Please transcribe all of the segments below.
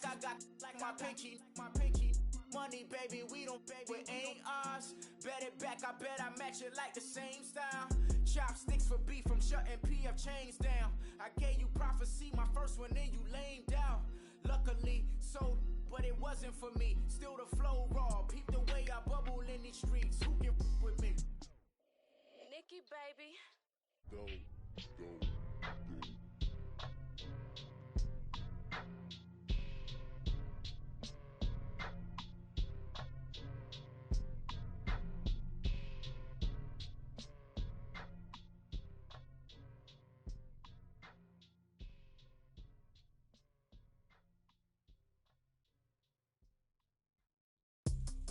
like I got my pinky. Money, baby, we don't pay, it ain't ours. Bet it back, I bet I match it like the same style. Chopsticks for beef from shutting PF chains down. I gave you prophecy, my first one, then you lamed out. Luckily, so, but it wasn't for me. Still the flow raw, peep the way I bubble in these streets. Who can with me? Nikki, baby. Go.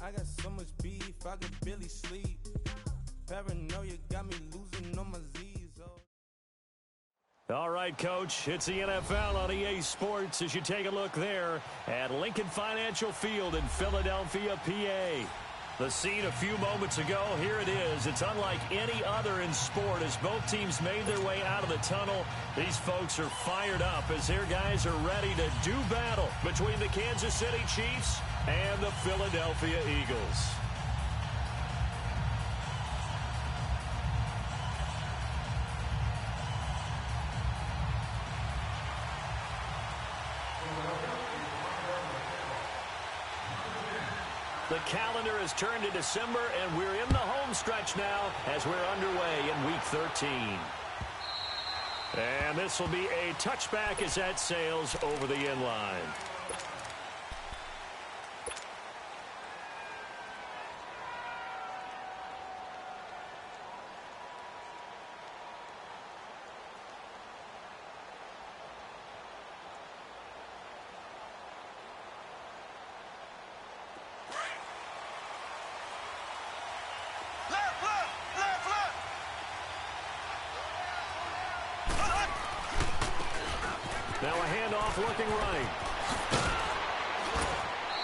I got so much beef, I could barely sleep. Paranoia got me losing on my Z's. All right, Coach, it's the NFL on EA Sports as you take a look there at Lincoln Financial Field in Philadelphia, PA. The scene a few moments ago, here it is. It's unlike any other in sport as both teams made their way out of the tunnel. These folks are fired up as their guys are ready to do battle between the Kansas City Chiefs and the Philadelphia Eagles. The calendar has turned to December, and we're in the home stretch now as we're underway in Week 13. And this will be a touchback as that sails over the end line. Now a handoff looking right.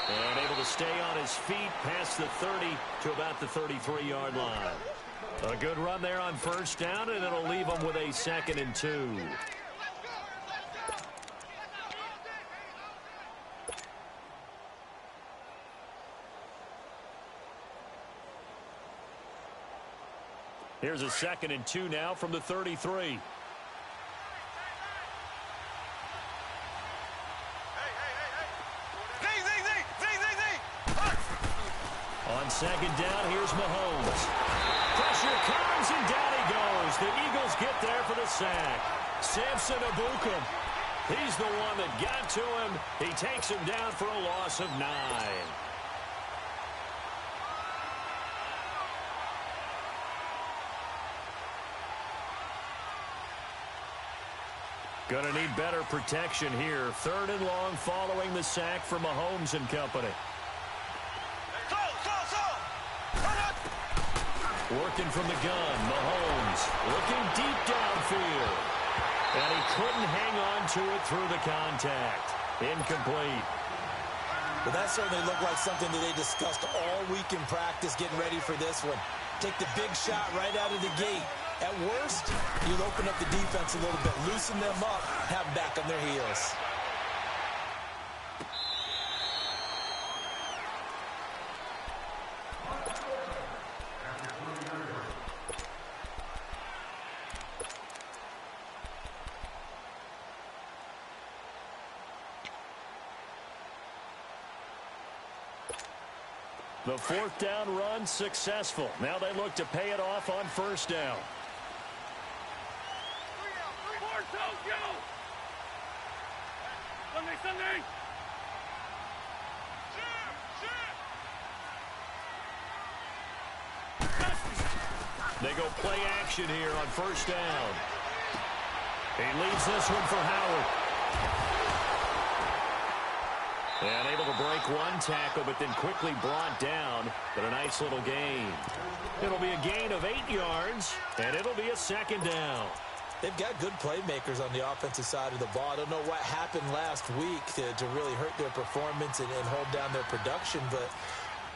And able to stay on his feet past the 30 to about the 33-yard line. A good run there on first down, and it'll leave him with a 2nd and 2. Here's a 2nd and 2 now from the 33. On 2nd down, here's Mahomes. Pressure comes, and down he goes. The Eagles get there for the sack. Samson Ebukam. He's the one that got to him. He takes him down for a loss of 9. Going to need better protection here. 3rd and long following the sack for Mahomes and company. Working from the gun, Mahomes looking deep downfield. And he couldn't hang on to it through the contact. Incomplete. But that certainly looked like something that they discussed all week in practice getting ready for this one. Take the big shot right out of the gate. At worst, you'll open up the defense a little bit, loosen them up, have them back on their heels. The 4th down run successful. Now they look to pay it off on first down. Sunday. They go play action here on first down. He leaves this one for Howard. And able to break one tackle, but then quickly brought down. But a nice little gain. It'll be a gain of 8 yards, and it'll be a 2nd down. They've got good playmakers on the offensive side of the ball. I don't know what happened last week to really hurt their performance and hold down their production, but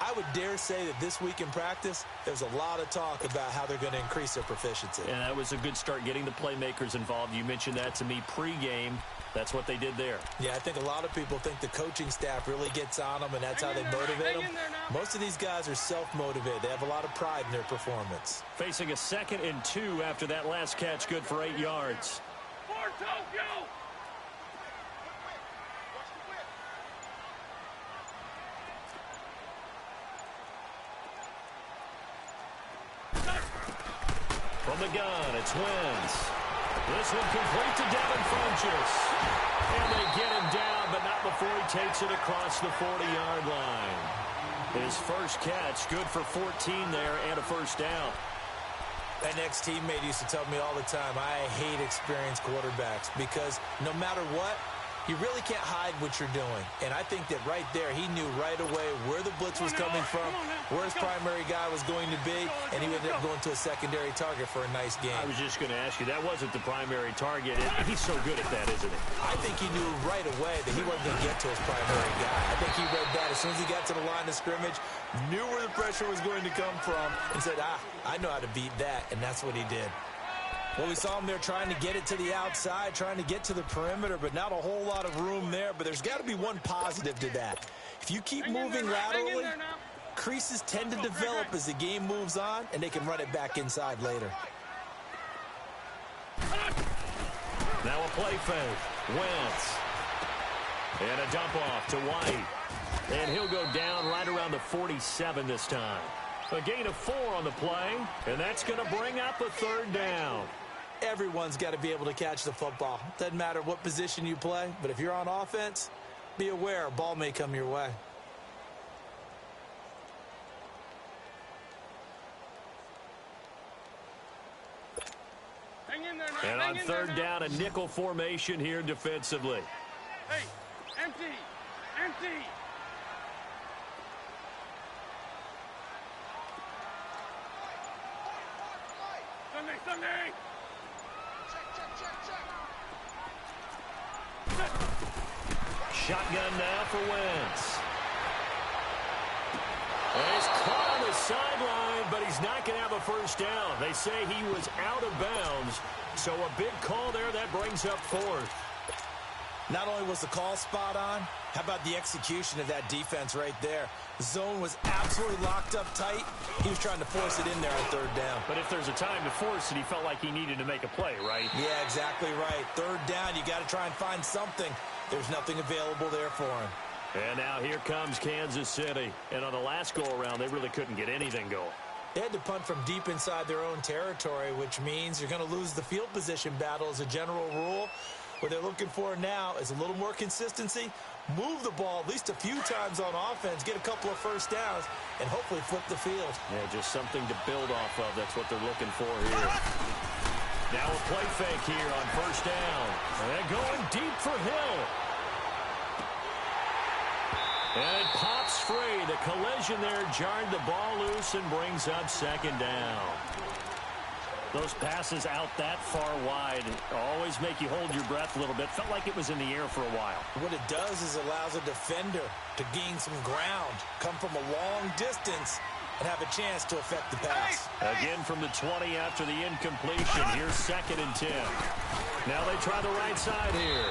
I would dare say that this week in practice, there's a lot of talk about how they're going to increase their proficiency. And that was a good start getting the playmakers involved. You mentioned that to me pregame. That's what they did there. Yeah, I think a lot of people think the coaching staff really gets on them, and that's how they motivate them. Most of these guys are self-motivated. They have a lot of pride in their performance. Facing a 2nd and 2 after that last catch, good for 8 yards. For Tokyo! From the gun, it's Wentz. This one complete to Devin Funchess. And they get him down, but not before he takes it across the 40-yard line. His first catch, good for 14 there and a first down. That next teammate used to tell me all the time, I hate experienced quarterbacks because no matter what, you really can't hide what you're doing. And I think that right there, he knew right away where the blitz was coming from, where his primary guy was going to be, and he ended up going to a secondary target for a nice game. I was just going to ask you, that wasn't the primary target. He's so good at that, isn't he? I think he knew right away that he wasn't going to get to his primary guy. I think he read that as soon as he got to the line of scrimmage, knew where the pressure was going to come from, and said, I know how to beat that, and that's what he did. Well, we saw him there trying to get it to the outside, trying to get to the perimeter, but not a whole lot of room there. But there's got to be one positive to that. If you keep moving laterally, creases tend to develop as the game moves on, and they can run it back inside later. Now a play fake. Wentz. And a dump off to White. And he'll go down right around the 47 this time. A gain of 4 on the play, and that's going to bring up a 3rd down. Everyone's got to be able to catch the football. Doesn't matter what position you play, but if you're on offense, be aware a ball may come your way. And on 3rd down, a nickel formation here defensively. Hey, empty, empty. Sunday. Shotgun now for Wentz. And he's caught on the sideline, but he's not going to have a first down. They say he was out of bounds, so a big call there that brings up 4th. Not only was the call spot on, how about the execution of that defense right there? The zone was absolutely locked up tight. He was trying to force it in there on 3rd down. But if there's a time to force it, he felt like he needed to make a play, right? Yeah, exactly right. 3rd down, you got to try and find something. There's nothing available there for him. And now here comes Kansas City. And on the last go-around, they really couldn't get anything going. They had to punt from deep inside their own territory, which means you're going to lose the field position battle as a general rule. What they're looking for now is a little more consistency, move the ball at least a few times on offense, get a couple of first downs, and hopefully flip the field. Yeah, just something to build off of. That's what they're looking for here. Now a play fake here on 1st down. And going deep for Hill. And it pops free. The collision there jarred the ball loose and brings up 2nd down. Those passes out that far wide always make you hold your breath a little bit. Felt like it was in the air for a while. What it does is it allows a defender to gain some ground, come from a long distance, and have a chance to affect the pass. Again from the 20 after the incompletion. Here's 2nd and 10. Now they try the right side here.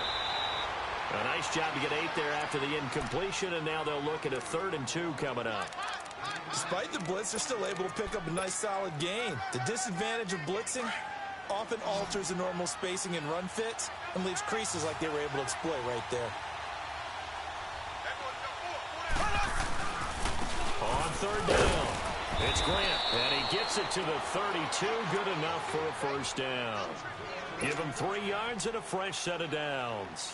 A nice job to get 8 there after the incompletion, and now they'll look at a 3rd and 2 coming up. Despite the blitz, they're still able to pick up a nice solid gain. The disadvantage of blitzing often alters the normal spacing and run fits and leaves creases like they were able to exploit right there. On 3rd down, it's Grant, and he gets it to the 32. Good enough for a first down. Give him 3 yards and a fresh set of downs.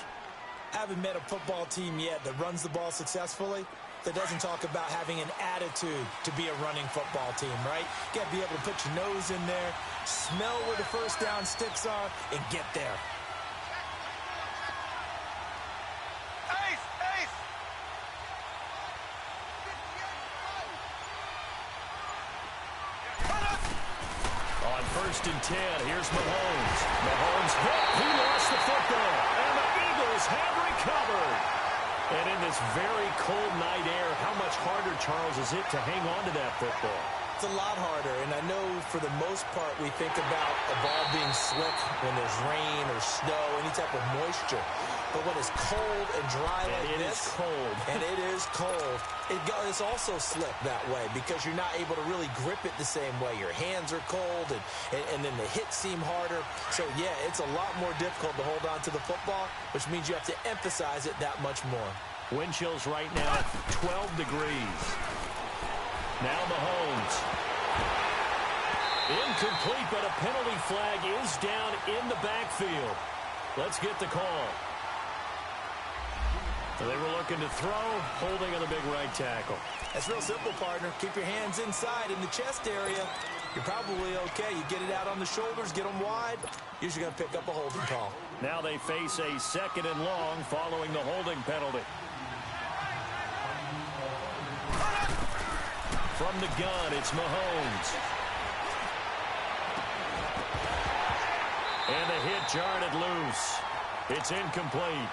Haven't met a football team yet that runs the ball successfully, that doesn't talk about having an attitude to be a running football team, right? You got to be able to put your nose in there, smell where the first down sticks are, and get there. Ace! Ace! On 1st and 10, here's Mahomes. Mahomes hit. He lost the football. And the Eagles have recovered. And in this very cold night air, how much harder, Charles, is it to hang on to that football? It's a lot harder, and I know for the most part we think about a ball being slick when there's rain or snow, any type of moisture. But when it's cold and dry like this, and it is cold, it's also slick that way because you're not able to really grip it the same way. Your hands are cold, and then the hits seem harder. So, yeah, it's a lot more difficult to hold on to the football, which means you have to emphasize it that much more. Wind chills right now, 12 degrees. Now Mahomes. Incomplete, but a penalty flag is down in the backfield. Let's get the call. They were looking to throw, holding on the big right tackle. That's real simple, partner. Keep your hands inside in the chest area. You're probably okay. You get it out on the shoulders, get them wide. Usually going to pick up a holding call. Now they face a 2nd and long following the holding penalty. From the gun, it's Mahomes. And the hit jarred it loose. It's incomplete.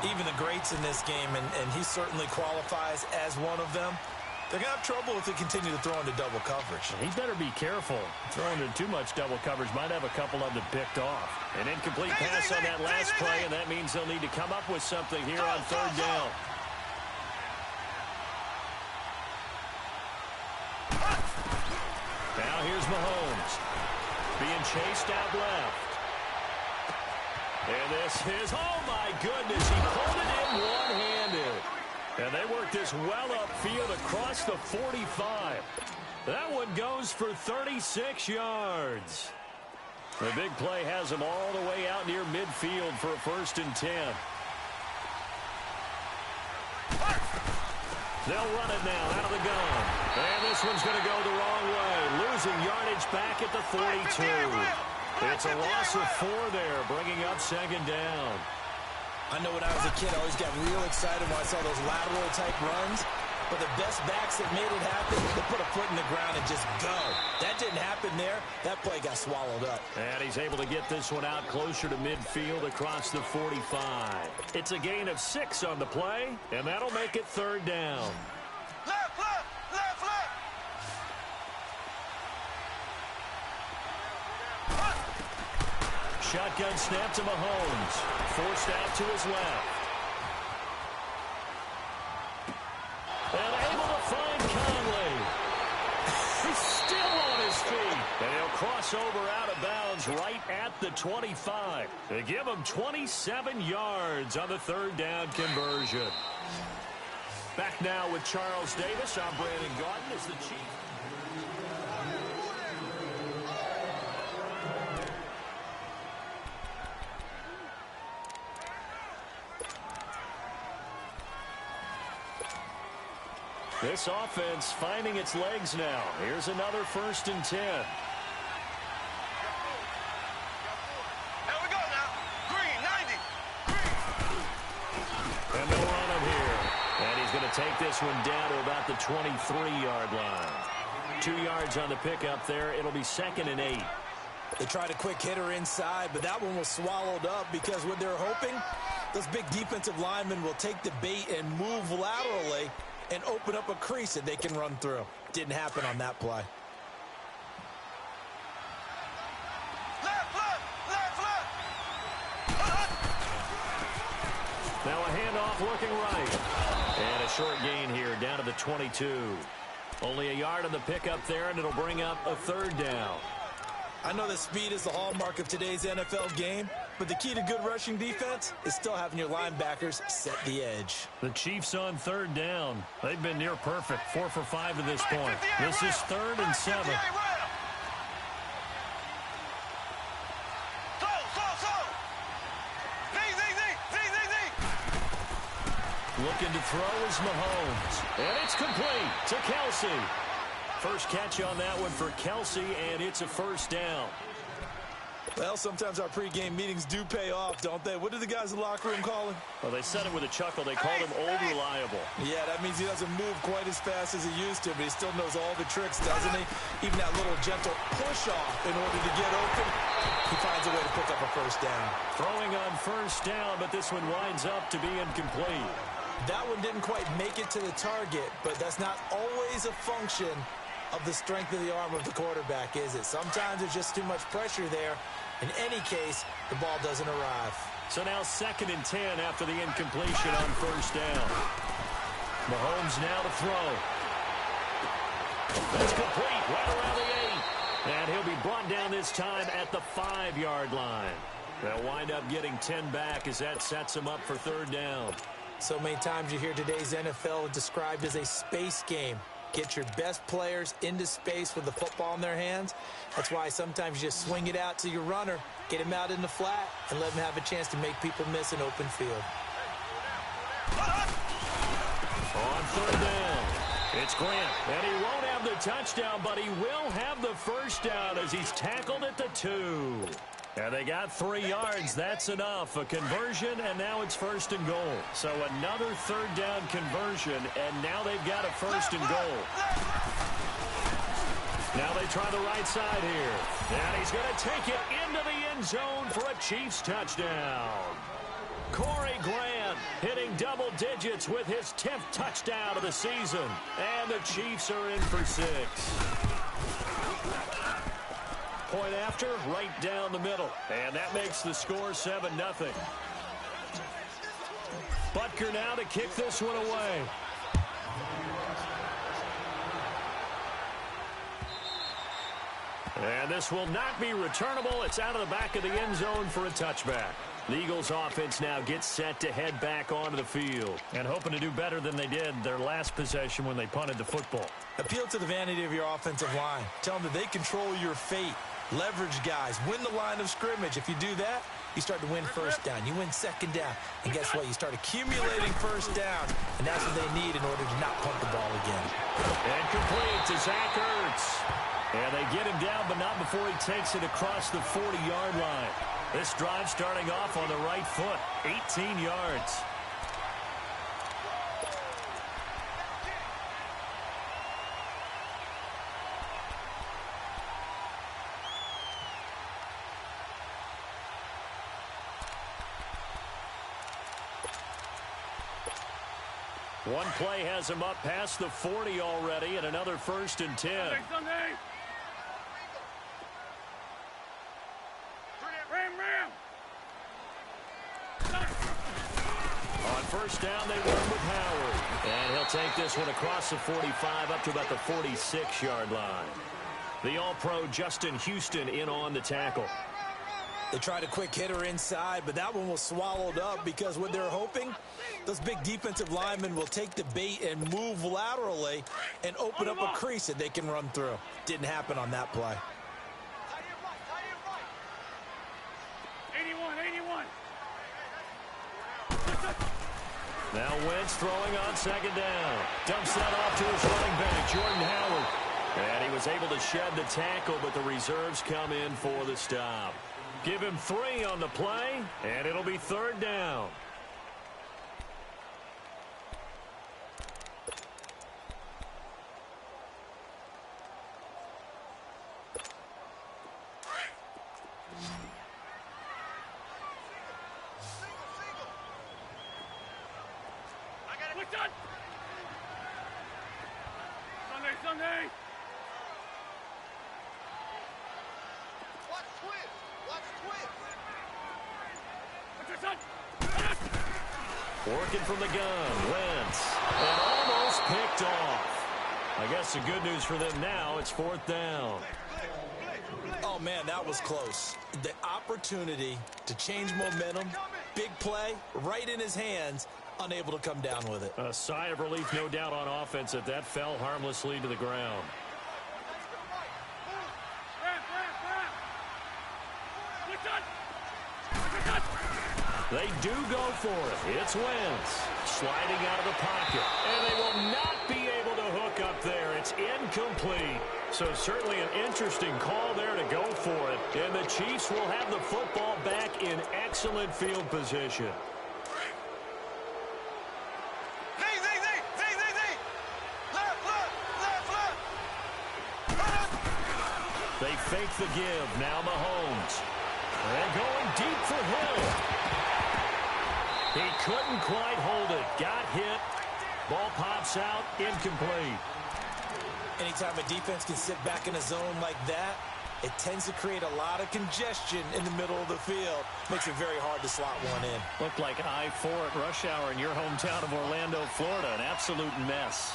Even the greats in this game, and he certainly qualifies as one of them, they're going to have trouble if they continue to throw into double coverage. He better be careful. Throwing into too much double coverage might have a couple of them picked off. An incomplete pass on that last play, and that means they'll need to come up with something here on 3rd down. Now here's Mahomes. Being chased out left. And this is, oh my goodness, he pulled it in one-handed. And they work this well upfield across the 45. That one goes for 36 yards. The big play has him all the way out near midfield for a 1st and 10. They'll run it now out of the gun. And this one's going to go the wrong way. Losing yardage back at the 42. It's a loss of 4 there, bringing up 2nd down. I know when I was a kid, I always got real excited when I saw those lateral-type runs. But the best backs that made it happen, they put a foot in the ground and just go. That didn't happen there. That play got swallowed up. And he's able to get this one out closer to midfield across the 45. It's a gain of 6 on the play, and that'll make it 3rd down. Left, left, left, left. Shotgun snap to Mahomes. Forced out to his left. And able to find Conley. He's still on his feet. And he'll cross over out of bounds right at the 25. They give him 27 yards on the 3rd down conversion. Back now with Charles Davis. I'm Brandon Gaudin as the Chief. This offense finding its legs now. Here's another 1st and 10. There we go now. Green, 90. Green. And they'll run him here. And he's going to take this one down to about the 23-yard line. 2 yards on the pickup there. It'll be 2nd and 8. They tried a quick hitter inside, but that one was swallowed up because what they're hoping, those big defensive linemen will take the bait and move laterally and open up a crease that they can run through. Didn't happen on that play. Left, left, left, left. Now a handoff looking right. And a short gain here down to the 22. Only a yard on the pickup there, and it'll bring up a 3rd down. I know that speed is the hallmark of today's NFL game, but the key to good rushing defense is still having your linebackers set the edge. The Chiefs on 3rd down. They've been near perfect, 4 for 5 at this point. This is 3rd and 7. Looking to throw is Mahomes. And it's complete to Kelsey. First catch on that one for Kelsey, and it's a 1st down. Well, sometimes our pregame meetings do pay off, don't they? What do the guys in the locker room call him? Well, they said it with a chuckle. They called him Old Reliable. Yeah, that means he doesn't move quite as fast as he used to, but he still knows all the tricks, doesn't he? Even that little gentle push-off in order to get open. He finds a way to pick up a first down. Throwing on first down, but this one winds up to be incomplete. That one didn't quite make it to the target, but that's not always a function of the strength of the arm of the quarterback, is it? Sometimes there's just too much pressure there. In any case, the ball doesn't arrive. So now 2nd and 10 after the incompletion on first down. Mahomes now to throw. That's complete right around the 8. And he'll be brought down this time at the 5-yard line. They'll wind up getting 10 back as that sets him up for 3rd down. So many times you hear today's NFL described as a space game. Get your best players into space with the football in their hands. That's why sometimes you just swing it out to your runner, get him out in the flat, and let him have a chance to make people miss an open field. On 3rd down, it's Grant, and he won't have the touchdown, but he will have the first down as he's tackled at the 2. And they got 3 yards. That's enough. A conversion, and now it's 1st and goal. So another 3rd down conversion, and now they've got a 1st and goal. Now they try the right side here. And he's going to take it into the end zone for a Chiefs touchdown. Corey Grant hitting double digits with his 10th touchdown of the season. And the Chiefs are in for 6. Point after, right down the middle. And that makes the score 7-0. Butker now to kick this one away. And this will not be returnable. It's out of the back of the end zone for a touchback. The Eagles offense now gets set to head back onto the field and hoping to do better than they did their last possession when they punted the football. Appeal to the vanity of your offensive line. Tell them that they control your fate. Leverage guys. Win the line of scrimmage. If you do that, you start to win first down. You win 2nd down. And guess what? You start accumulating first down. And that's what they need in order to not punt the ball again. And complete to Zach Ertz. And they get him down, but not before he takes it across the 40-yard line. This drive starting off on the right foot. 18 yards. One play has him up past the 40 already, and another 1st and 10. Sunday. On first down, they run with Howard. And he'll take this one across the 45 up to about the 46-yard line. The All-Pro Justin Houston in on the tackle. They tried a quick hitter inside, but that one was swallowed up because what they're hoping, those big defensive linemen will take the bait and move laterally and open up a crease that they can run through. Didn't happen on that play. 81. Now Wentz throwing on 2nd down. Dumps that off to his running back, Jordan Howard. And he was able to shed the tackle, but the reserves come in for the stop. Give him 3 on the play, and it'll be 3rd down. Sunday. Working from the gun, Wentz. And almost picked off. I guess the good news for them now, it's 4th down. Oh, man, that was close. The opportunity to change momentum, big play, right in his hands, unable to come down with it. A sigh of relief, no doubt, on offense that that fell harmlessly to the ground. They do go for it. It's Wentz sliding out of the pocket. And they will not be able to hook up there. It's incomplete. So certainly an interesting call there to go for it. And the Chiefs will have the football back in excellent field position. They fake the give. Now Mahomes. And for Hill. He couldn't quite hold it. Got hit. Ball pops out. Incomplete. Anytime a defense can sit back in a zone like that, it tends to create a lot of congestion in the middle of the field. Makes it very hard to slot one in. Looked like I-4 at rush hour in your hometown of Orlando, Florida. An absolute mess.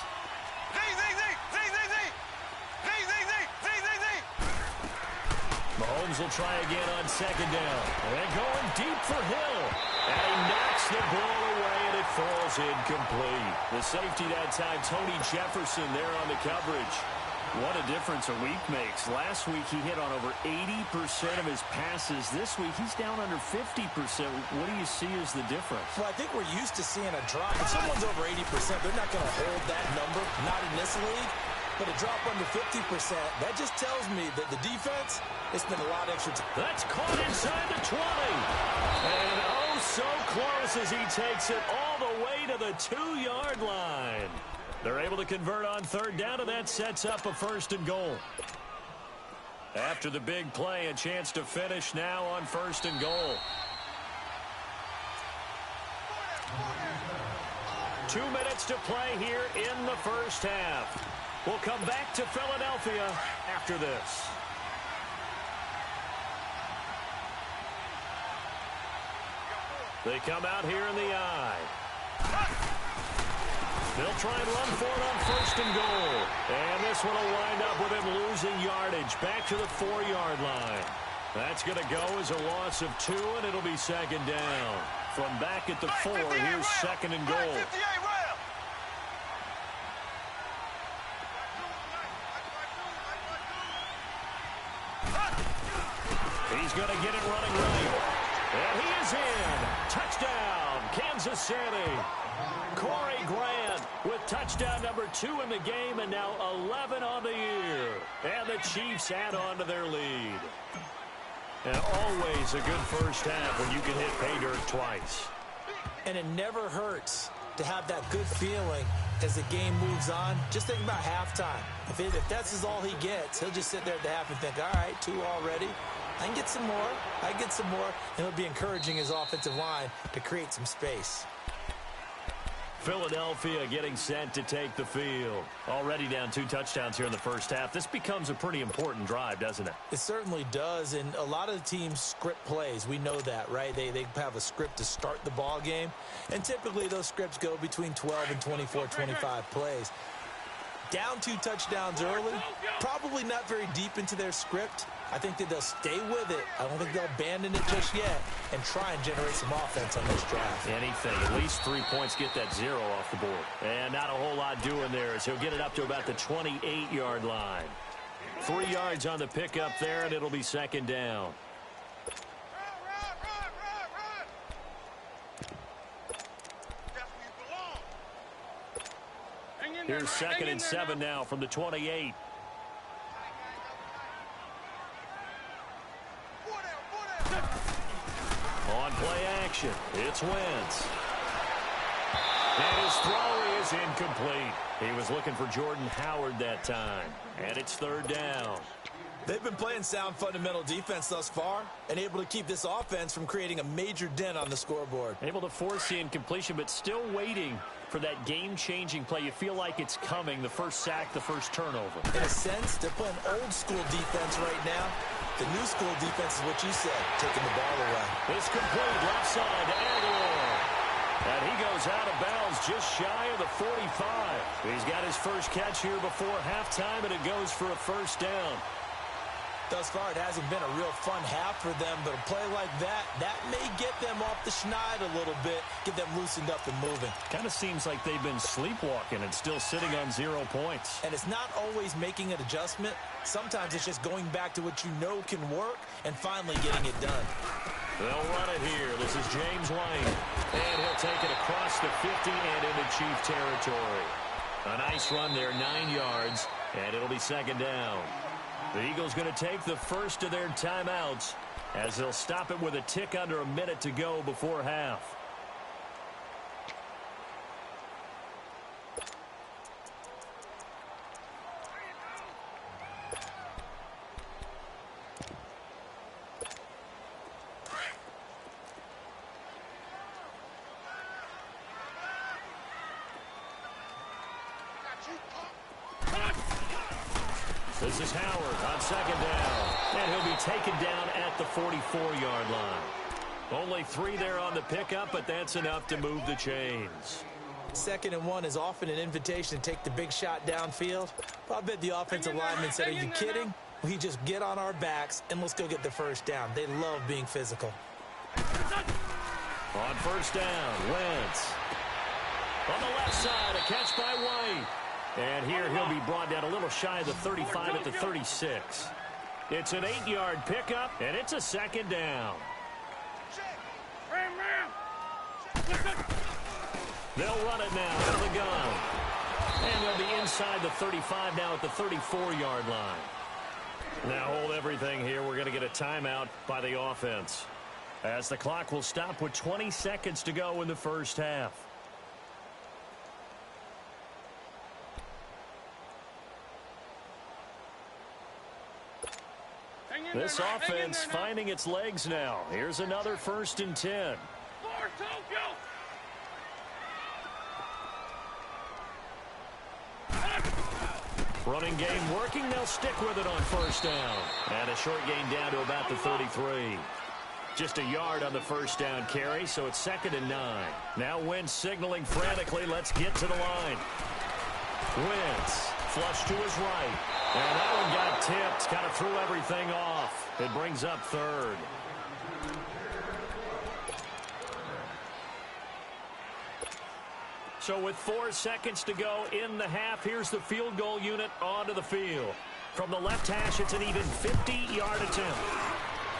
Mahomes will try again on second down. And going deep for Hill. And he knocks the ball away, and it falls incomplete. The safety that time, Tony Jefferson there on the coverage. What a difference a week makes. Last week he hit on over 80% of his passes. This week he's down under 50%. What do you see as the difference? Well, I think we're used to seeing a drop. If someone's over 80%, they're not going to hold that number, not in this league. But a drop under 50%, that just tells me that the defense, they spent a lot of extra time. That's caught inside the 20. And oh, so close as he takes it all the way to the 2-yard line. They're able to convert on third down, and that sets up a first and goal. After the big play, a chance to finish now on first and goal. 2 minutes to play here in the first half. We'll come back to Philadelphia after this. They come out here in the eye. They'll try and run for it on first and goal. And this one will wind up with him losing yardage back to the 4-yard line. That's going to go as a loss of 2, and it'll be second down. From back at the 4, here's second and goal. He's going to get it running right. And he is in. Touchdown, Kansas City. Corey Grant with touchdown number 2 in the game, and now 11 on the year. And the Chiefs add on to their lead. And always a good first half when you can hit pay dirt twice. And it never hurts to have that good feeling as the game moves on. Just think about halftime. If that's all he gets, he'll just sit there at the half and think, all right, 2 already. I can get some more. I can get some more. And it'll be encouraging his offensive line to create some space. Philadelphia getting set to take the field. Already down 2 touchdowns here in the first half. This becomes a pretty important drive, doesn't it? It certainly does, and a lot of the teams script plays. We know that, right? They have a script to start the ball game, and typically those scripts go between 12 and 24, 25 plays. Down 2 touchdowns early, probably not very deep into their script. I think that they'll stay with it. I don't think they'll abandon it just yet and try and generate some offense on this drive. Anything. At least 3 points, get that 0 off the board. And not a whole lot doing there as he'll get it up to about the 28-yard line. 3 yards on the pickup there, and it'll be second down. Here's second and 7 now from the 28. On play action, it's Wentz. And his throw is incomplete. He was looking for Jordan Howard that time. And it's third down. They've been playing sound fundamental defense thus far and able to keep this offense from creating a major dent on the scoreboard. Able to force the incompletion, but still waiting for that game-changing play. You feel like it's coming, the first sack, the first turnover. In a sense, they're playing old-school defense right now. The new school defense is what you said, taking the ball away. It's complete, left side to Aguilar. And he goes out of bounds just shy of the 45. He's got his first catch here before halftime, and it goes for a first down. Thus far, it hasn't been a real fun half for them, but a play like that may get them off the schneid a little bit, get them loosened up and moving. Kind of seems like they've been sleepwalking and still sitting on 0 points. And it's not always making an adjustment. Sometimes it's just going back to what you know can work and finally getting it done. They'll run it here. This is James White. And he'll take it across the 50 and into Chief territory. A nice run there, 9 yards, and it'll be second down. The Eagles going to take the first of their timeouts as they'll stop it with a tick under a minute to go before half. This is Howard on second down. And he'll be taken down at the 44-yard line. Only 3 there on the pickup, but that's enough to move the chains. 2nd and 1 is often an invitation to take the big shot downfield. But I bet the offensive lineman said, are you kidding? We just get on our backs and let's go get the first down. They love being physical. On first down, Wentz. On the left side, a catch by White. And here he'll be brought down a little shy of the 35 at the 36. It's an 8-yard pickup, and it's a 2nd down. They'll run it now out of the gun. And they'll be inside the 35 now at the 34-yard line. Now hold everything here. We're going to get a timeout by the offense, as the clock will stop with 20 seconds to go in the first half. This offense finding its legs now. Here's another 1st and 10. Running game working. They'll stick with it on first down. And a short gain down to about the 33. Just a yard on the first down carry, so it's 2nd and 9. Now Wentz signaling frantically, let's get to the line. Wentz flush to his right. And that one got tipped, kind of threw everything off. It brings up 3rd. So with 4 seconds to go in the half, here's the field goal unit onto the field. From the left hash, it's an even 50-yard attempt.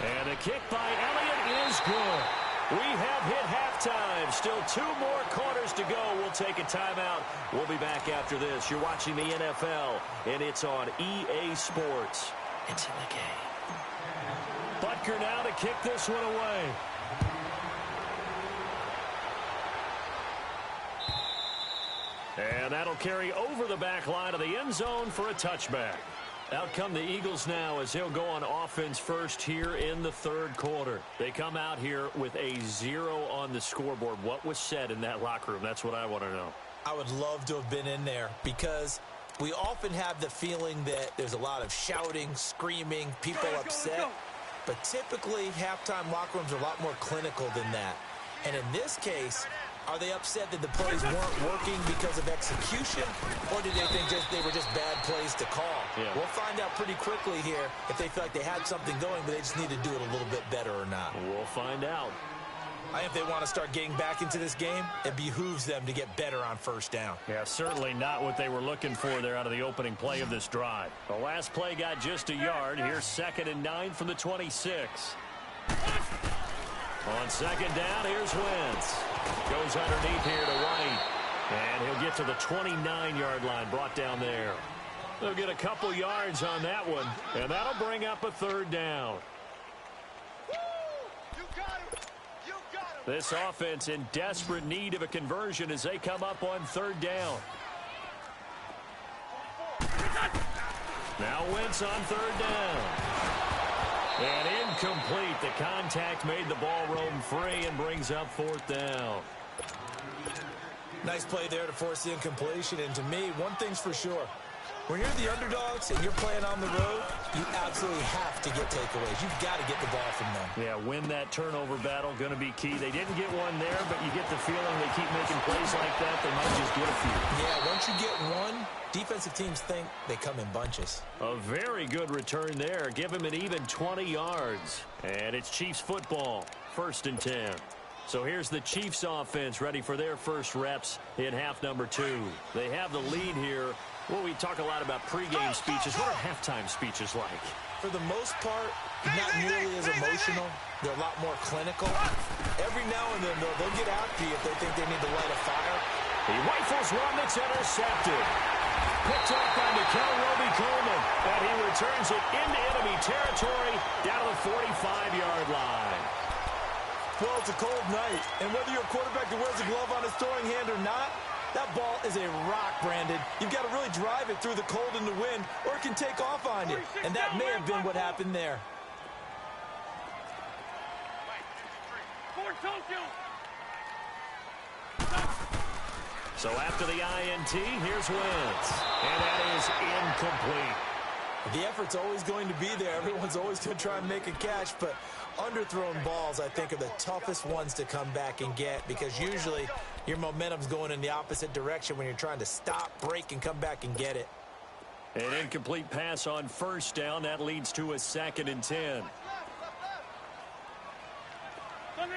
And a kick by Elliott is good. We have hit halftime. Still 2 more quarters to go. We'll take a timeout. We'll be back after this. You're watching the NFL, and it's on EA Sports. It's in the game. Butker now to kick this one away. And that'll carry over the back line of the end zone for a touchback. Out come the Eagles now as they'll go on offense first here in the 3rd quarter. They come out here with a 0 on the scoreboard. What was said in that locker room? That's what I want to know. I would love to have been in there because we often have the feeling that there's a lot of shouting, screaming, people upset. But typically, halftime locker rooms are a lot more clinical than that. And in this case, are they upset that the plays weren't working because of execution, or did they think they were just bad plays to call? Yeah. We'll find out pretty quickly here if they feel like they had something going, but they just need to do it a little bit better or not. We'll find out. If they want to start getting back into this game, it behooves them to get better on first down. Yeah, certainly not what they were looking for there out of the opening play of this drive. The last play got just a yard. Here's 2nd and 9 from the 26. On second down, here's Wentz. Goes underneath here to White. And he'll get to the 29-yard line, brought down there. They'll get a couple yards on that one, and that'll bring up a 3rd down. This offense in desperate need of a conversion as they come up on 3rd down. Now Wentz on 3rd down. And incomplete. The contact made the ball roam free and brings up 4th down. Nice play there to force the incompletion. And to me, one thing's for sure. When you're the underdogs and you're playing on the road, you absolutely have to get takeaways. You've got to get the ball from them. Yeah, win that turnover battle, going to be key. They didn't get one there, but you get the feeling they keep making plays like that, they might just get a few. Yeah, once you get one, defensive teams think they come in bunches. A very good return there. Give him an even 20 yards. And it's Chiefs football, 1st and 10. So here's the Chiefs offense ready for their first reps in half number 2. They have the lead here. Well, we talk a lot about pregame speeches. What are halftime speeches like? For the most part, not nearly as emotional. They're a lot more clinical. Every now and then, though, they'll get after you if they think they need to light a fire. He rifles one that's intercepted. Picked off by Nikel Roby-Coleman. And he returns it into enemy territory down to the 45-yard line. Well, it's a cold night, and whether you're a quarterback that wears a glove on his throwing hand or not, that ball is a rock, Brandon. You've got to really drive it through the cold and the wind, or it can take off on you. And that may have been what happened there. So after the INT, here's Wentz. And that is incomplete. The effort's always going to be there. Everyone's always going to try and make a catch, but underthrown balls, I think, are the toughest ones to come back and get because usually your momentum's going in the opposite direction when you're trying to stop, break, and come back and get it. An incomplete pass on first down. That leads to a 2nd and 10. On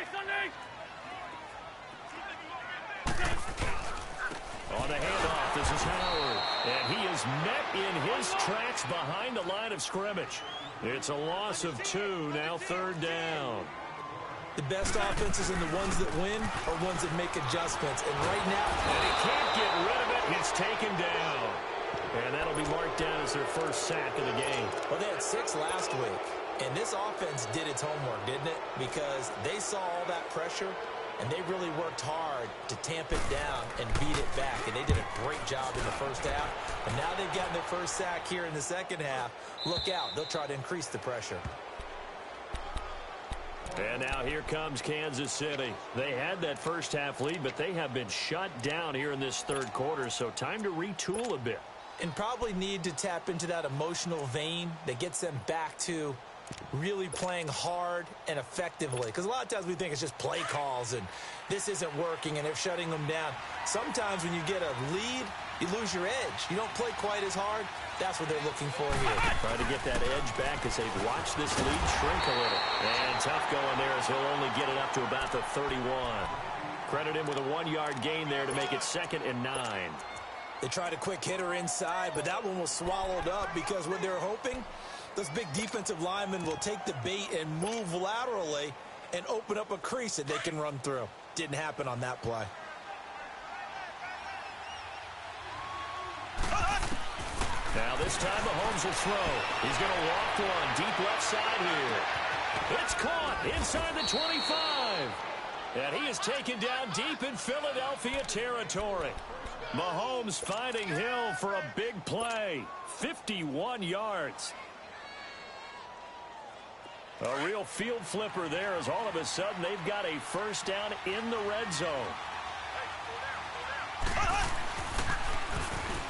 the handoff, this is Howard. And he is met in his tracks behind the line of scrimmage. It's a loss of 2, now 3rd down. The best offenses and the ones that win are ones that make adjustments. And right now... And he can't get rid of it. It's taken down. And that'll be marked down as their first sack of the game. Well, they had 6 last week. And this offense did its homework, didn't it? Because they saw all that pressure, and they really worked hard to tamp it down and beat it back. And they did a great job in the first half. And now they've gotten their first sack here in the second half. Look out. They'll try to increase the pressure. And now here comes Kansas City. They had that first half lead, but they have been shut down here in this 3rd quarter, so time to retool a bit. And probably need to tap into that emotional vein that gets them back to really playing hard and effectively. Because a lot of times we think it's just play calls and this isn't working and they're shutting them down. Sometimes when you get a lead, you lose your edge. You don't play quite as hard. That's what they're looking for here. Try to get that edge back as they've watched this lead shrink a little. And tough going there as he'll only get it up to about the 31. Credit him with a 1-yard gain there to make it 2nd and 9. They tried a quick hitter inside, but that one was swallowed up because what they're hoping, those big defensive linemen will take the bait and move laterally and open up a crease that they can run through. Didn't happen on that play. Now this time Mahomes will throw. He's going to walk one deep left side here. It's caught inside the 25. And he is taken down deep in Philadelphia territory. Mahomes finding Hill for a big play. 51 yards. A real field flipper there as all of a sudden they've got a first down in the red zone.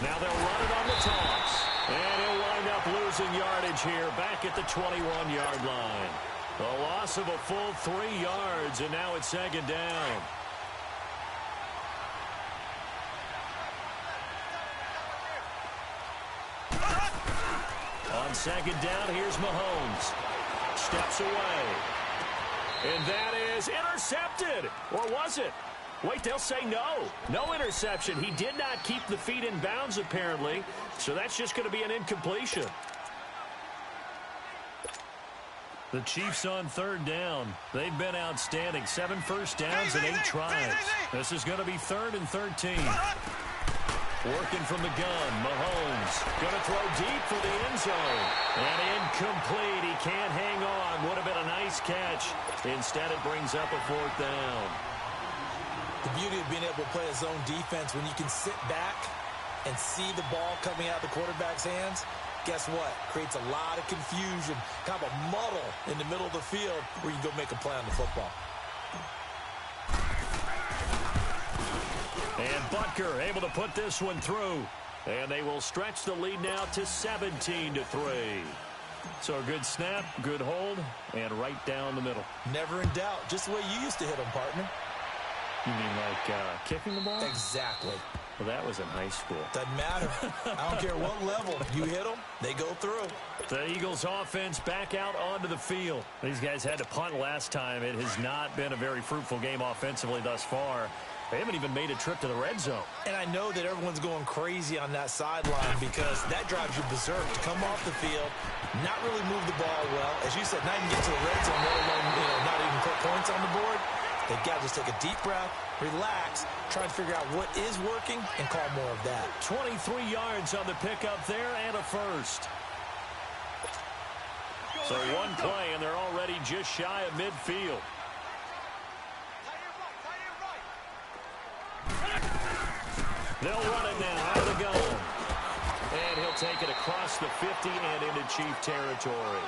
Now they'll run it on the toss. And he'll wind up losing yardage here back at the 21-yard line. A loss of a full 3 yards, and now it's 2nd down. On 2nd down, here's Mahomes. Steps away. And that is intercepted. Or was it? Wait, they'll say no. No interception. He did not keep the feet in bounds, apparently. So that's just going to be an incompletion. The Chiefs on 3rd down. They've been outstanding. 7 first downs and 8 tries. This is going to be 3rd and 13. Working from the gun, Mahomes going to throw deep for the end zone. And incomplete. He can't hang on. Would have been a nice catch. Instead, it brings up a 4th down. The beauty of being able to play a zone defense when you can sit back and see the ball coming out of the quarterback's hands, guess what? Creates a lot of confusion, kind of a muddle in the middle of the field where you can go make a play on the football. And Butker able to put this one through. And they will stretch the lead now to 17-3. So a good snap, good hold, and right down the middle. Never in doubt. Just the way you used to hit them, partner. You mean like kicking the ball? Exactly. Well, that was in high school. Doesn't matter. I don't care what level. You hit them, they go through. The Eagles offense back out onto the field. These guys had to punt last time. It has not been a very fruitful game offensively thus far. They haven't even made a trip to the red zone. And I know that everyone's going crazy on that sideline because that drives you berserk to come off the field, not really move the ball well. As you said, not even get to the red zone, let alone, not even put points on the board. They've got to just take a deep breath, relax, try to figure out what is working, and call more of that. 23 yards on the pickup there and a first. So one play, and they're already just shy of midfield. They'll run it now out of the gun. And he'll take it across the 50 and into Chief territory.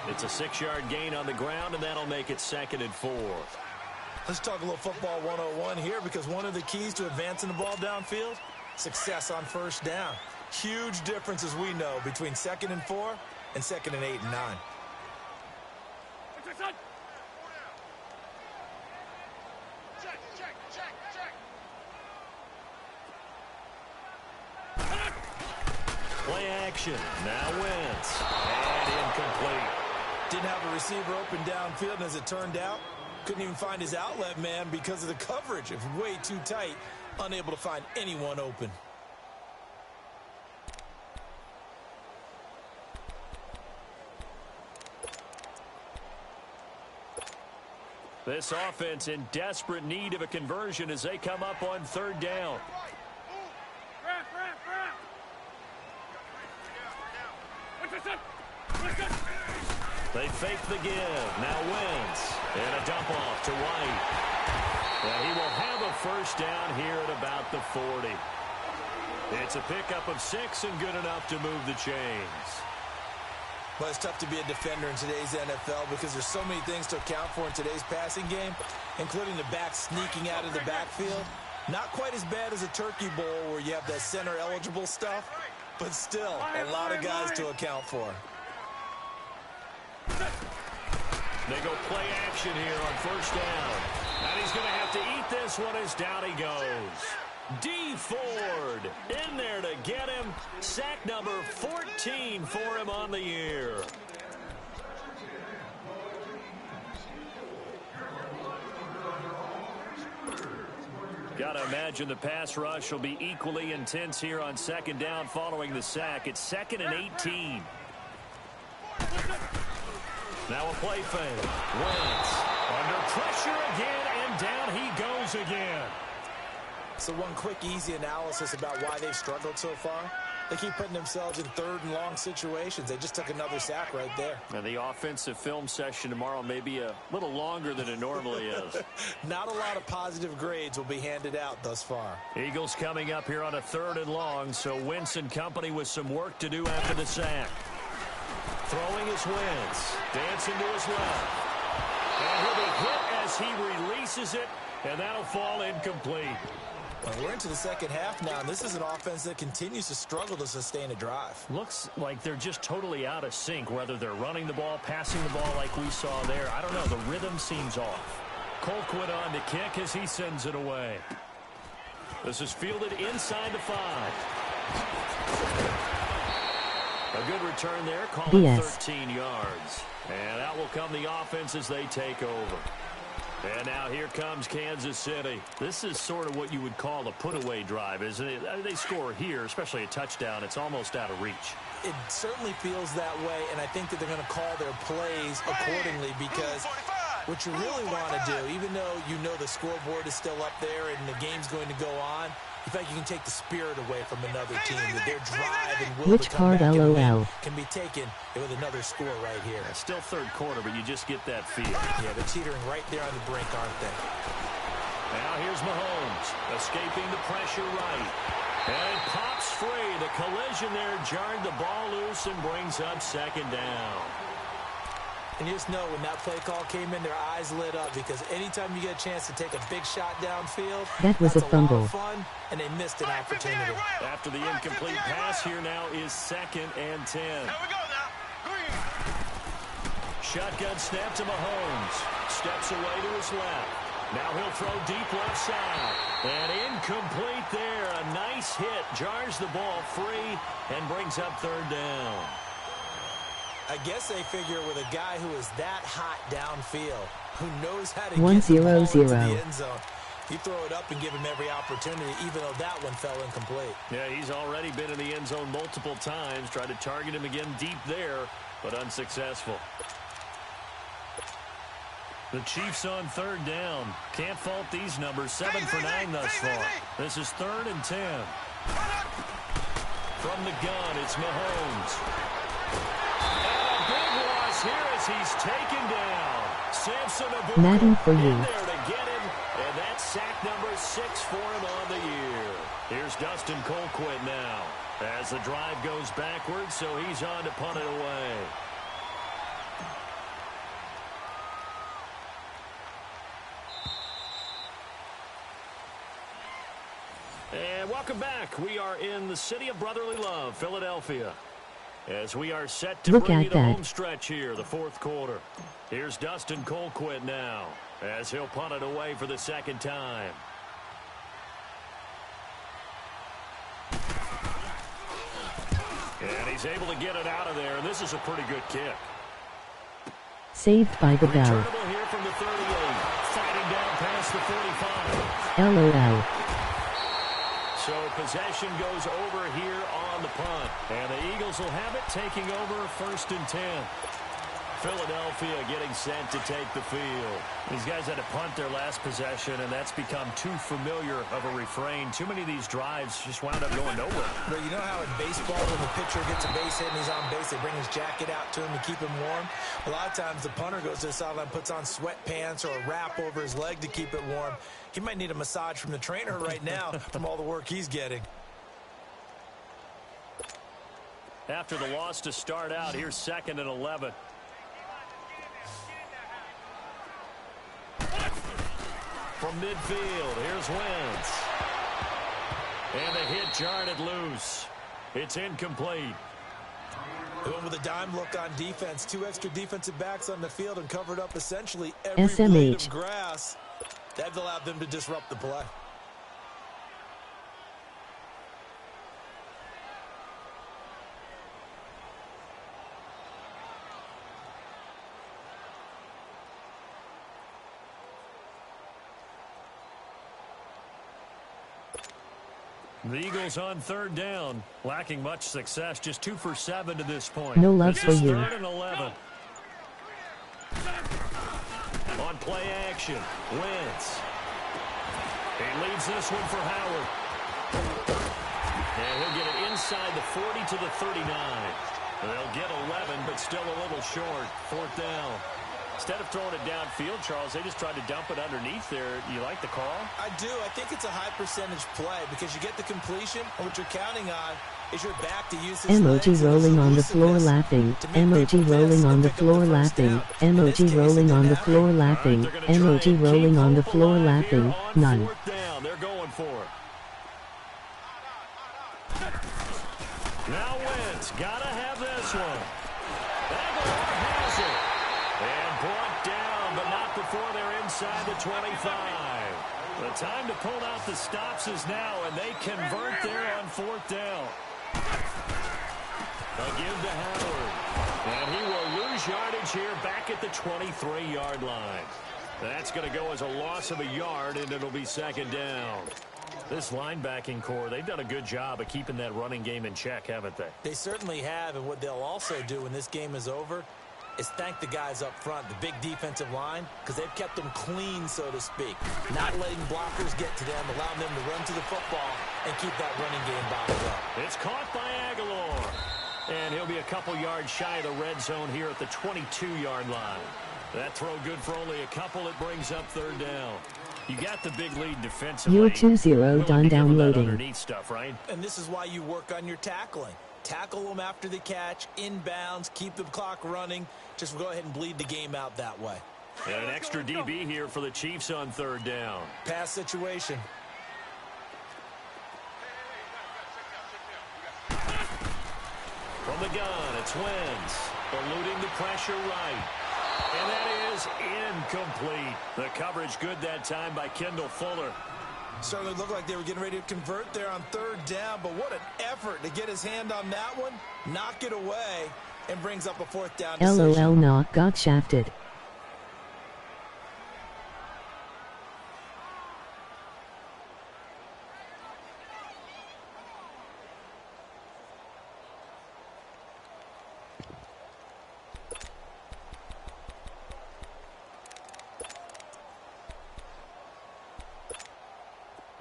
It's a 6-yard gain on the ground, and that'll make it 2nd and 4. Let's talk a little football 101 here because one of the keys to advancing the ball downfield, success on first down. Huge difference, as we know, between 2nd and 4 and 2nd and 8 and 9. Play action. Now Wentz. And incomplete. Didn't have a receiver open downfield, and as it turned out, couldn't even find his outlet man because of the coverage. It was way too tight, unable to find anyone open. This offense in desperate need of a conversion as they come up on 3rd down. They fake the give. Now Wentz. And a dump off to White. And he will have a 1st down here at about the 40. It's a pickup of 6 and good enough to move the chains. But it's tough to be a defender in today's NFL because there's so many things to account for in today's passing game, including the back sneaking out of the backfield. Not quite as bad as a turkey bowl where you have that center-eligible stuff, but still a lot of guys to account for. They go play action here on 1st down. And he's going to have to eat this one as down he goes. D. Ford in there to get him. Sack number 14 for him on the year. Got to imagine the pass rush will be equally intense here on 2nd down following the sack. It's 2nd and 18. Now a play fake. Wentz under pressure again, and down he goes again. So one quick, easy analysis about why they've struggled so far. They keep putting themselves in 3rd and long situations. They just took another sack right there. And the offensive film session tomorrow may be a little longer than it normally is. Not a lot of positive grades will be handed out thus far. Eagles coming up here on a 3rd and long, so Wentz and company with some work to do after the sack. Throwing is Wentz. Dancing to his left. And he'll be hit as he releases it, and that'll fall incomplete. Well, we're into the 2nd half now, and this is an offense that continues to struggle to sustain a drive. Looks like they're just totally out of sync, whether they're running the ball, passing the ball like we saw there. I don't know. The rhythm seems off. Colquitt on to kick as he sends it away. This is fielded inside the 5. A good return there, calling 13 yards. And out will come the offense as they take over. And now here comes Kansas City. This is sort of what you would call a put-away drive, isn't it? They score here, especially a touchdown. It's almost out of reach. It certainly feels that way, and I think that they're going to call their plays accordingly because what you really want to do, even though you know the scoreboard is still up there and the game's going to go on, you think you can take the spirit away from another team, that their drive and will to come back and win can be taken with another score right here. It's still 3rd quarter, but you just get that feel. Yeah, they're teetering right there on the brink, aren't they? Now here's Mahomes, escaping the pressure right. And it pops free. The collision there jarred the ball loose and brings up 2nd down. And you just know when that play call came in, their eyes lit up because anytime you get a chance to take a big shot downfield, that was a fumble. Lot of fun, and they missed an opportunity. After the incomplete pass, here now is 2nd and 10. Here we go now. Green. Shotgun snap to Mahomes. Steps away to his left. Now he'll throw deep left side. And incomplete there. A nice hit. Jars the ball free and brings up 3rd down. I guess they figure with a guy who is that hot downfield, who knows how to 1-0-0. get the ball into the end zone, you throw it up and give him every opportunity, even though that one fell incomplete. Yeah, he's already been in the end zone multiple times. Tried to target him again deep there, but unsuccessful. The Chiefs on 3rd down. Can't fault these numbers. 7 for 9 thus far. This is 3rd and 10. From the gun, it's Mahomes. Here as he's taken down. Samson Madden for you. In there to get him, and that's sack number 6 for him on the year. Here's Dustin Colquitt now as the drive goes backwards, so he's on to punt it away. And welcome back. We are in the city of brotherly love, Philadelphia, as we are set to bring you the home stretch here, the fourth quarter. Here's Dustin Colquitt now, as he'll punt it away for the second time. And he's able to get it out of there, and this is a pretty good kick. Saved by the bell. Returnable here from the 38, fighting down past the 45. LOL. So possession goes over here on the punt. And the Eagles will have it, taking over 1st and 10. Philadelphia getting set to take the field. These guys had to punt their last possession, and that's become too familiar of a refrain. Too many of these drives just wound up going nowhere. But you know how in baseball, when the pitcher gets a base hit and he's on base, they bring his jacket out to him to keep him warm? A lot of times the punter goes to the sideline, puts on sweatpants or a wrap over his leg to keep it warm. He might need a massage from the trainer right now from all the work he's getting. After the loss to start out, here's 2nd and 11. From midfield, here's Wentz. And the hit jarred it loose. It's incomplete. They went with a dime look on defense. 2 extra defensive backs on the field and covered up essentially every blade of grass. That allowed them to disrupt the play. The Eagles on 3rd down, lacking much success, just 2 for 7 to this point. No love for you. 3rd and 11. On play action, Wentz. He leads this one for Howard. And he'll get it inside the 40 to the 39. They'll get 11, but still a little short. 4th down. Instead of throwing it downfield, Charles, they just tried to dump it underneath there. You like the call? I do. I think it's a high percentage play because you get the completion, and what you're counting on is your back to use his Emoji legs rolling on the floor laughing. Emoji rolling on the floor laughing. Emoji rolling on the floor laughing. Emoji rolling on the floor laughing. None. They're going for it. Now Wentz, gotta have this one. Aguilar has it. And brought down, but not before they're inside the 25. The time to pull out the stops is now, and they convert there on 4th down. They'll give to Howard. And he will lose yardage here back at the 23-yard line. That's going to go as a loss of a yard, and it'll be 2nd down. This linebacking core, they've done a good job of keeping that running game in check, haven't they? They certainly have, and what they'll also do when this game is over is thank the guys up front, the big defensive line, because they've kept them clean, so to speak. Not letting blockers get to them, allowing them to run to the football and keep that running game bottled up. It's caught by Aguilar. And he'll be a couple yards shy of the red zone here at the 22-yard line. That throw good for only a couple. It brings up 3rd down. You got the big lead defensively. You're 2-0 done downloading. Underneath stuff, right? And this is why you work on your tackling. Tackle them after the catch, inbounds, keep the clock running. Just go ahead and bleed the game out that way. And an extra DB here for the Chiefs on 3rd down. Pass situation. From the gun, it's Wentz. Eluding the pressure right. And that is incomplete. The coverage good that time by Kendall Fuller. Certainly looked like they were getting ready to convert there on 3rd down, but what an effort to get his hand on that one, knock it away, and brings up a 4th down decision. LOL knock got shafted.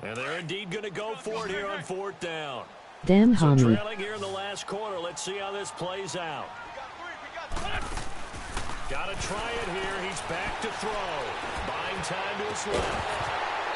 And they're indeed going to go for it here on 4th down. Damn homie. So trailing here in the last quarter. Let's see how this plays out. Got to try it here. He's back to throw. Buying time to his left.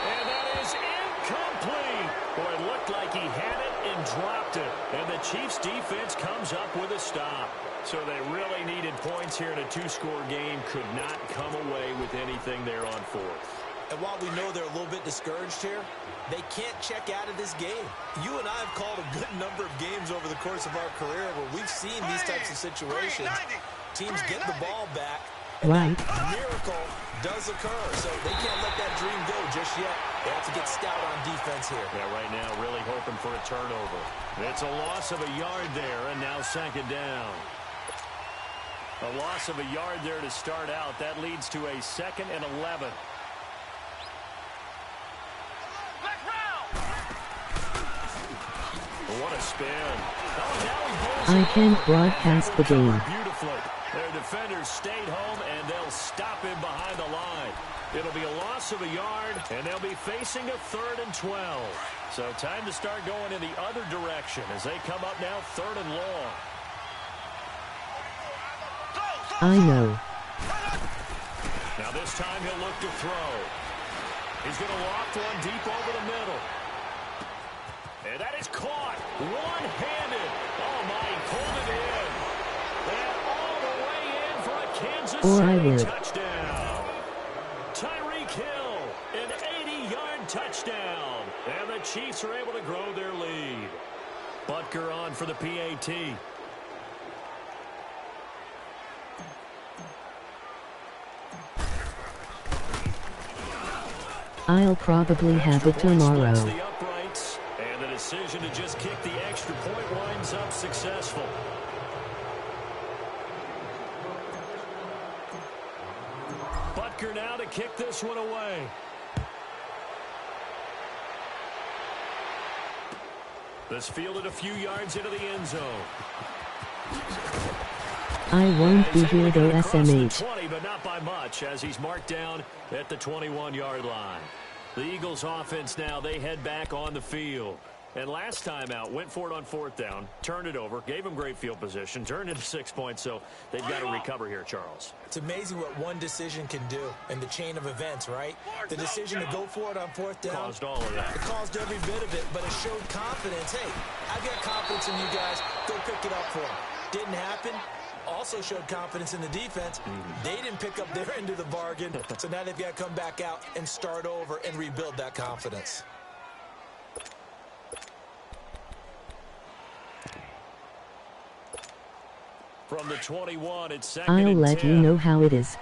And that is incomplete. Boy, it looked like he had it and dropped it. And the Chiefs defense comes up with a stop. So they really needed points here in a 2-score game. Could not come away with anything there on 4th. And while we know they're a little bit discouraged here, they can't check out of this game. You and I have called a good number of games over the course of our career where we've seen these types of situations. Teams get the ball back, and that miracle does occur. So they can't let that dream go just yet. They have to get stout on defense here. Yeah, right now really hoping for a turnover. It's a loss of a yard there, and now second down. A loss of a yard there to start out. That leads to a 2nd and 11. What a spin. Oh, now I can't broadcast the game. Beautifully. Their defenders stayed home, and they'll stop him behind the line. It'll be a loss of a yard, and they'll be facing a 3rd and 12. So time to start going in the other direction as they come up now 3rd and long. I know. Now this time he'll look to throw. He's going to loft one deep over the middle. And that is caught. One-handed. Oh, my, he pulled it in. And all the way in for a Kansas City touchdown. Tyreek Hill, an 80-yard touchdown. And the Chiefs are able to grow their lead. Butker on for the PAT. I'll probably have it tomorrow. And the decision to just kick the extra point winds up successful. Butker now to kick this one away. This fielded a few yards into the end zone. I won't be here though, SMH. 20, but not by much, as he's marked down at the 21-yard line. The Eagles offense now, they head back on the field. And last time out, went for it on 4th down, turned it over, gave them great field position, turned into 6 points, so they've got to recover here, Charles. It's amazing what one decision can do in the chain of events, right? The decision to go for it on 4th down. Caused all of that. It caused every bit of it, but it showed confidence. Hey, I've got confidence in you guys. Go pick it up for them. Didn't happen. Also showed confidence in the defense. They didn't pick up their end of the bargain, so now they've got to come back out and start over and rebuild that confidence. From the 21, it's 2nd I'll and let 10. you know how it is.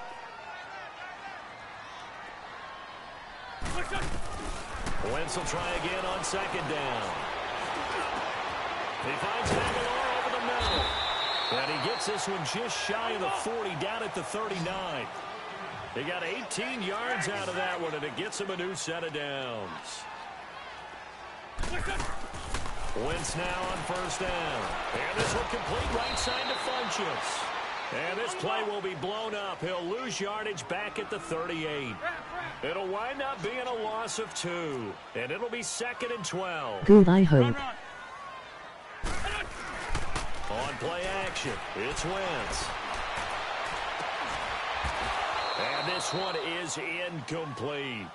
Wentz will try again on 2nd down. He finds Aguilar over the middle. And he gets this one just shy of the 40, down at the 39. He got 18 yards out of that one, and it gets him a new set of downs. Wentz now on 1st down. And this one complete right side to Funchess. And this play will be blown up. He'll lose yardage back at the 38. It'll wind up being a loss of 2. And it'll be 2nd and 12. Good, I hope. On play action, it's Wentz. And this one is incomplete.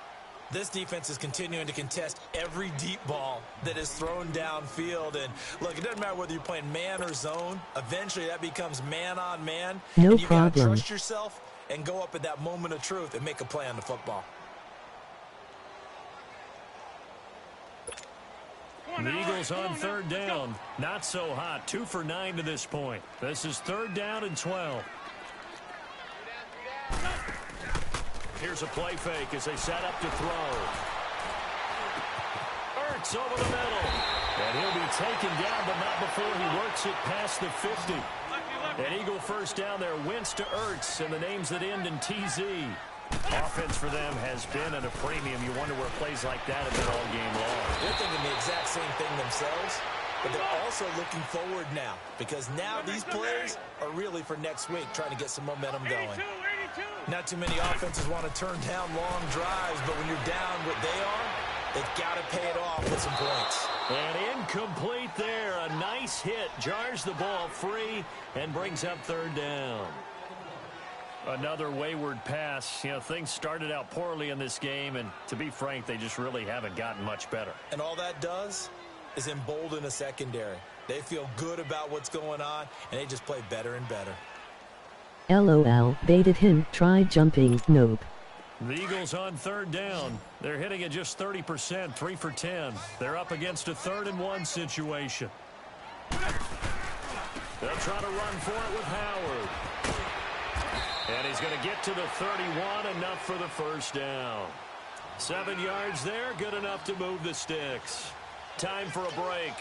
This defense is continuing to contest every deep ball that is thrown downfield. And look, it doesn't matter whether you're playing man or zone. Eventually, that becomes man on man. No and you problem. got to trust yourself and go up at that moment of truth and make a play on the football. The Eagles on 3rd down. Not so hot. 2 for 9 to this point. This is 3rd down and 12. Here's a play fake as they set up to throw. Ertz over the middle. And he'll be taken down, but not before he works it past the 50. An Eagle 1st down there. Wentz to Ertz, and the names that end in TZ. Offense for them has been at a premium. You wonder where plays like that have been all game long. They're thinking the exact same thing themselves, but they're also looking forward now, because now these plays are really for next week, trying to get some momentum going. Not too many offenses want to turn down long drives, but when you're down what they are, they've got to pay it off with some points. And incomplete there. A nice hit. Jars the ball free and brings up 3rd down. Another wayward pass. You know, things started out poorly in this game, and to be frank, they just really haven't gotten much better. And all that does is embolden a secondary. They feel good about what's going on, and they just play better and better. LOL, baited him, tried jumping, nope. The Eagles on third down. They're hitting at just 30%, 3 for 10. They're up against a 3rd-and-1 situation. They'll try to run for it with Howard. And he's going to get to the 31, enough for the first down. 7 yards there, good enough to move the sticks. Time for a break.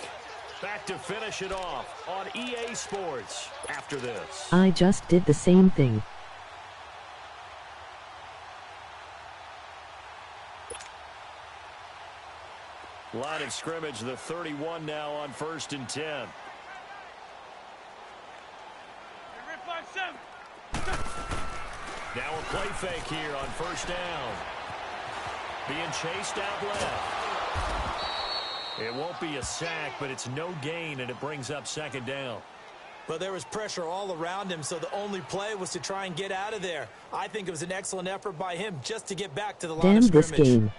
Back to finish it off on EA Sports after this. I just did the same thing. Line of scrimmage, the 31 now on 1st and 10. Now a play fake here on 1st down. Being chased out left. It won't be a sack, but it's no gain, and it brings up 2nd down. But there was pressure all around him, so the only play was to try and get out of there. I think it was an excellent effort by him just to get back to the line of scrimmage. Damn this game.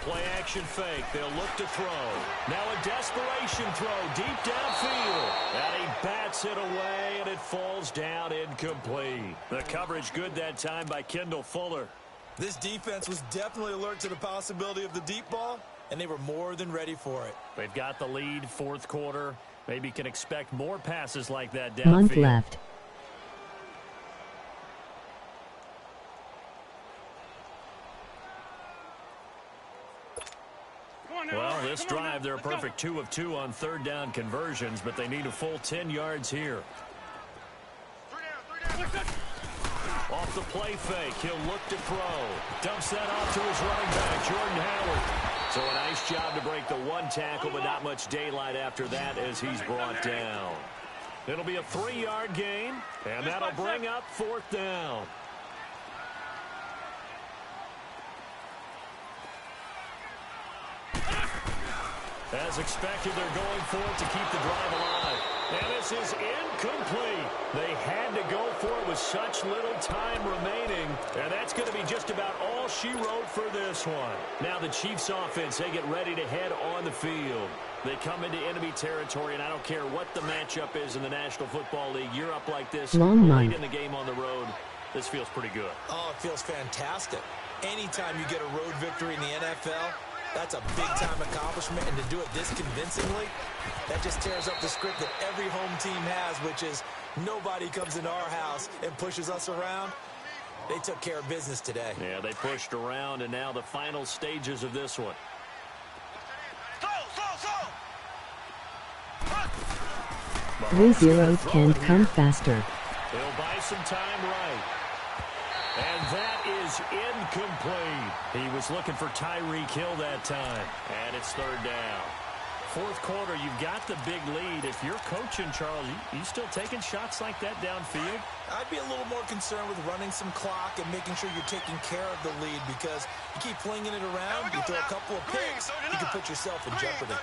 Play-action fake. They'll look to throw. Now a desperation throw deep downfield. And he bats it away, and it falls down incomplete. The coverage good that time by Kendall Fuller. This defense was definitely alert to the possibility of the deep ball, and they were more than ready for it. They've got the lead, 4th quarter. Maybe can expect more passes like that downfield. Month left. Well, this drive, they're a perfect 2 of 2 on 3rd down conversions, but they need a full 10 yards here. Off the play fake, he'll look to throw. Dumps that off to his running back, Jordan Howard. So a nice job to break the 1 tackle, but not much daylight after that as he's brought down. It'll be a 3-yard gain, and that'll bring up 4th down. As expected, they're going for it to keep the drive alive. And this is incomplete. They had to go for it with such little time remaining. And that's going to be just about all she wrote for this one. Now the Chiefs offense, they get ready to head on the field. They come into enemy territory, and I don't care what the matchup is in the National Football League. You're up like this late in the game on the road. This feels pretty good. Oh, it feels fantastic. Anytime you get a road victory in the NFL, that's a big-time accomplishment, and to do it this convincingly, that just tears up the script that every home team has, which is nobody comes into our house and pushes us around. They took care of business today. Yeah, they pushed around, and now the final stages of this one. 3-0 can't come faster. He'll buy some time right. And that is incomplete. He was looking for Tyreek Hill that time. And it's 3rd down. 4th quarter, you've got the big lead. If you're coaching, Charles, you still taking shots like that downfield? I'd be a little more concerned with running some clock and making sure you're taking care of the lead, because you keep flinging it around, you throw a couple of picks, you can put yourself in jeopardy.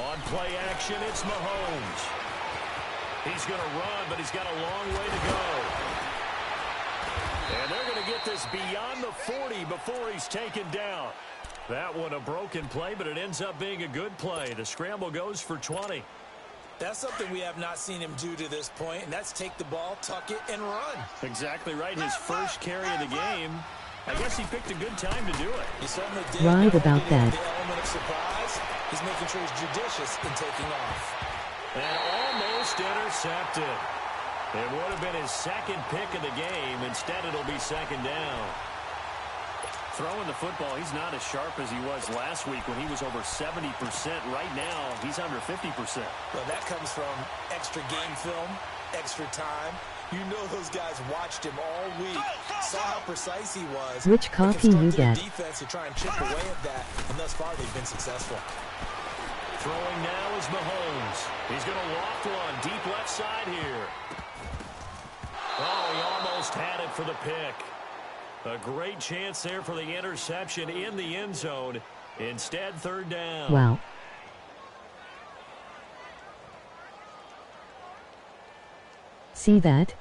On play action, it's Mahomes. He's going to run, but he's got a long way to go. And they're going to get this beyond the 40 before he's taken down. That one a broken play, but it ends up being a good play. The scramble goes for 20. That's something we have not seen him do to this point, and that's take the ball, tuck it, and run. Exactly right. His first carry of the game. I guess he picked a good time to do it. He certainly did. Right about that. The element of surprise, he's making sure he's judicious in taking off. And almost intercepted. It would have been his 2nd pick of the game. Instead, it'll be 2nd down. Throwing the football, he's not as sharp as he was last week when he was over 70%. Right now, he's under 50%. Well, that comes from extra game film, extra time. You know those guys watched him all week, saw how precise he was. Which coffee you get? Defense to try and chip away at that, and thus far they've been successful. Throwing now is Mahomes. He's going to loft one deep left side here. Oh, he almost had it for the pick. A great chance there for the interception in the end zone. Instead, 3rd down. Wow. See that?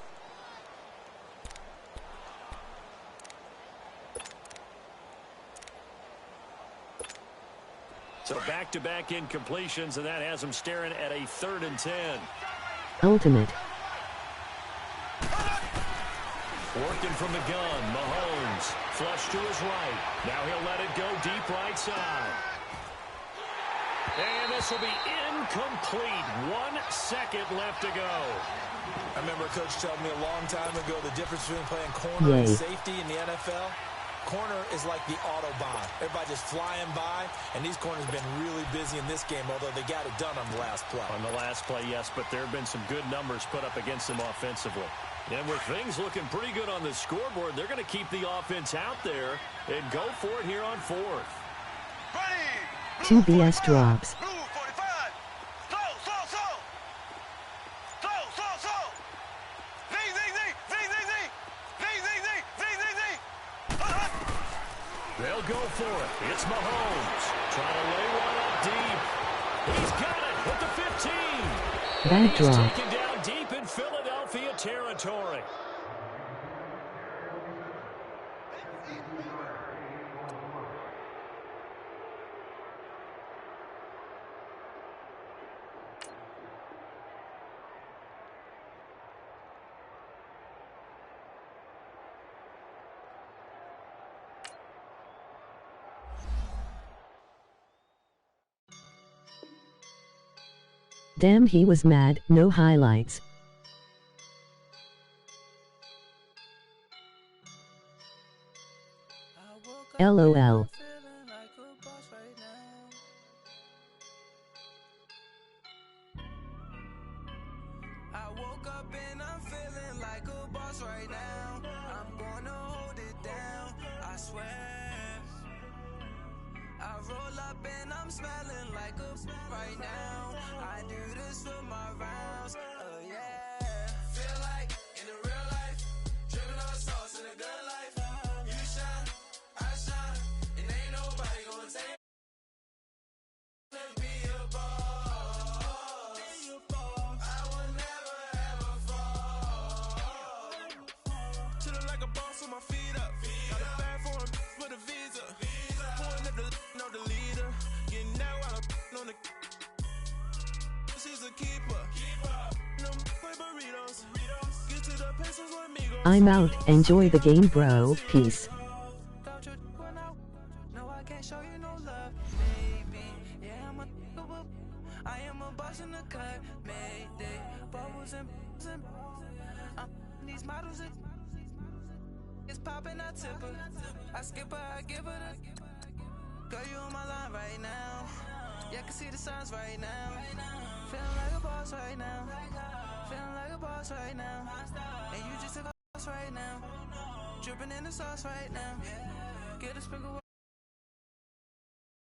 So back to back in completions, and that has him staring at a 3rd and 10. Ultimate. Working from the gun, Mahomes. Flush to his right. Now he'll let it go deep right side. And this will be incomplete. 1 second left to go. I remember a coach telling me a long time ago the difference between playing corner and safety in the NFL. Corner is like the Autobahn. Everybody just flying by, and these corners have been really busy in this game, although they got it done on the last play. On the last play, yes, but there have been some good numbers put up against them offensively. And with things looking pretty good on the scoreboard, they're going to keep the offense out there and go for it here on 4th. 2 BS drops. They'll go for it. It's Mahomes. Trying to lay one up deep. He's got it at the 15. Bad He's drop. taken down deep in Philadelphia territory. Damn, he was mad. No highlights. LOL. I woke up and I'm feeling like a boss right now. I'm gonna hold it down, I swear. I roll up and I'm smelling like a right now. I do this for my rounds, oh yeah. Feel like in the real life, dripping on sauce in a good life. You shine, I shine, and ain't nobody gonna take it. Be a boss, I will never ever fall. Chillin' like a boss with my feet up. Got a bag for him with a visa. Pulling up the know the leader. Getting that while I'm on the. She's a keeper. No burritos. Get to the pesos with me. I'm out. Enjoy the game, bro. Peace. No, I can't show you no love, baby. Yeah, I am a boss in the cut, mayday. Bubbles and these models it's popping, I tip her. I skip her, I give her the. Girl, you on my line right now. Yeah, I can see the signs right now. Feeling like a boss right now. Feeling like a boss right now. And you just took a boss right now. Dripping in the sauce right now. Get a sprinkle.